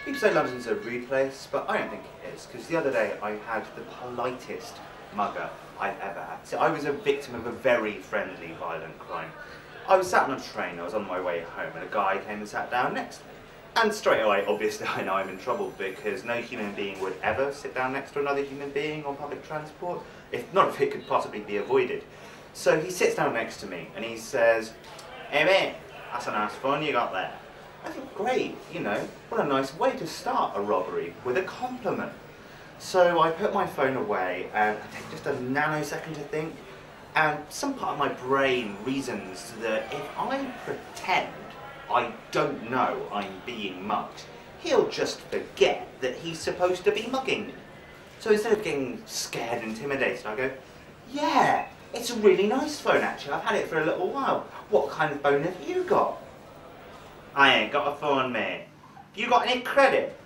People say London's a rude place, but I don't think it is, because the other day I had the politest mugger I've ever had. So I was a victim of a very friendly, violent crime. I was sat on a train, I was on my way home, and a guy came and sat down next to me. And straight away, obviously, I know I'm in trouble, because no human being would ever sit down next to another human being on public transport, if not if it could possibly be avoided. So he sits down next to me, and he says, "Hey mate, that's a nice phone you got there." I think, great, you know, what a nice way to start a robbery, with a compliment. So I put my phone away and I take just a nanosecond to think, and some part of my brain reasons that if I pretend I don't know I'm being mugged, he'll just forget that he's supposed to be mugging me. So instead of getting scared and intimidated, I go, "Yeah, it's a really nice phone actually, I've had it for a little while. What kind of phone have you got?" "I ain't got a phone, mate. You got any credit?"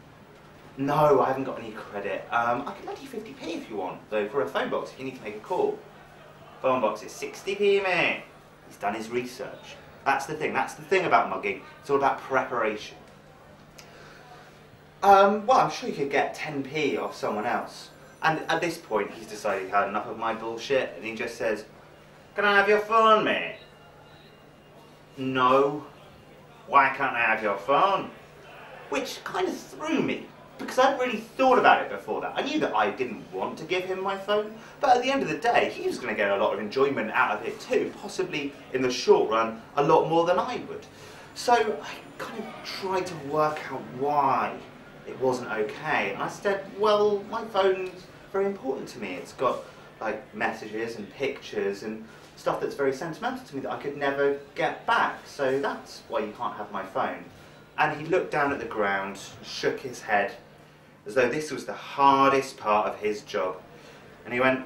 "No, I haven't got any credit. I can lend you 50p if you want, though, for a phone box if you need to make a call." "Phone box is 60p, mate." He's done his research. That's the thing about mugging. It's all about preparation. Well, I'm sure you could get 10p off someone else. And at this point, he's decided he's had enough of my bullshit, and he just says, "Can I have your phone, mate?" "No." "Why can't I have your phone?" Which kind of threw me, because I'd really thought about it before that. I knew that I didn't want to give him my phone, but at the end of the day, he was going to get a lot of enjoyment out of it too, possibly in the short run, a lot more than I would. So I kind of tried to work out why it wasn't okay, and I said, well, my phone's very important to me. It's got like messages and pictures and stuff that's very sentimental to me that I could never get back, so that's why you can't have my phone. And he looked down at the ground, shook his head, as though this was the hardest part of his job. And he went,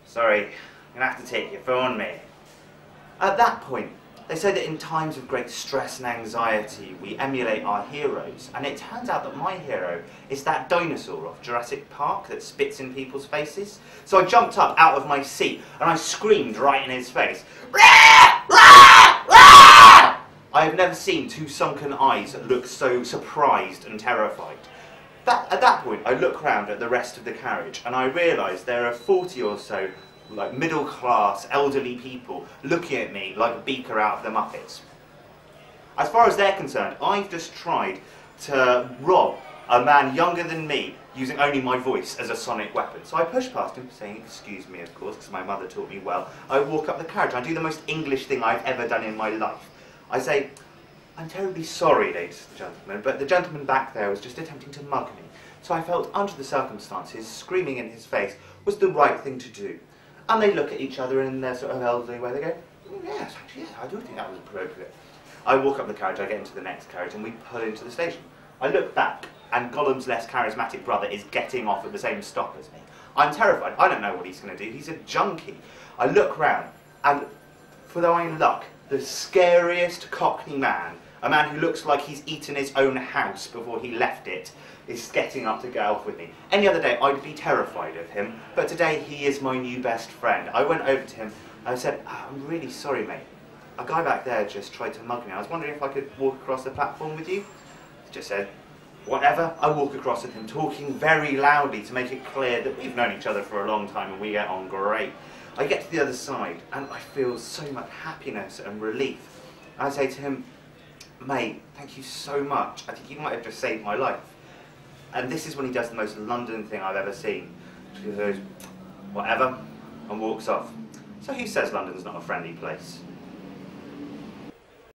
"Sorry, I'm going to have to take your phone, mate." At that point, they say that in times of great stress and anxiety, we emulate our heroes. And it turns out that my hero is that dinosaur off Jurassic Park that spits in people's faces. So I jumped up out of my seat and I screamed right in his face. "Rah! Rah! Rah!" I have never seen two sunken eyes that look so surprised and terrified. At that point, I look round at the rest of the carriage and I realise there are 40 or so like middle-class, elderly people looking at me like a beaker out of the Muppets. As far as they're concerned, I've just tried to rob a man younger than me using only my voice as a sonic weapon. So I push past him, saying, "Excuse me," of course, because my mother taught me well. I walk up the carriage. I do the most English thing I've ever done in my life. I say, "I'm terribly sorry, ladies and gentlemen, but the gentleman back there was just attempting to mug me. So I felt, under the circumstances, screaming in his face was the right thing to do." And they look at each other in their sort of elderly way. They go, "Yes, actually, yes, I do think that was appropriate." I walk up the carriage, I get into the next carriage, and we pull into the station. I look back, and Gollum's less charismatic brother is getting off at the same stop as me. I'm terrified. I don't know what he's going to do. He's a junkie. I look round, and for my luck, the scariest Cockney man, a man who looks like he's eaten his own house before he left it, is getting up to get off with me. Any other day, I'd be terrified of him, but today he is my new best friend. I went over to him, and I said, "I'm really sorry, mate. A guy back there just tried to mug me. I was wondering if I could walk across the platform with you." He just said, "Whatever." I walk across with him, talking very loudly to make it clear that we've known each other for a long time and we get on great. I get to the other side, and I feel so much happiness and relief. I say to him, "Mate, thank you so much. I think you might have just saved my life." And this is when he does the most London thing I've ever seen. He goes, "Whatever," and walks off. So who says London's not a friendly place?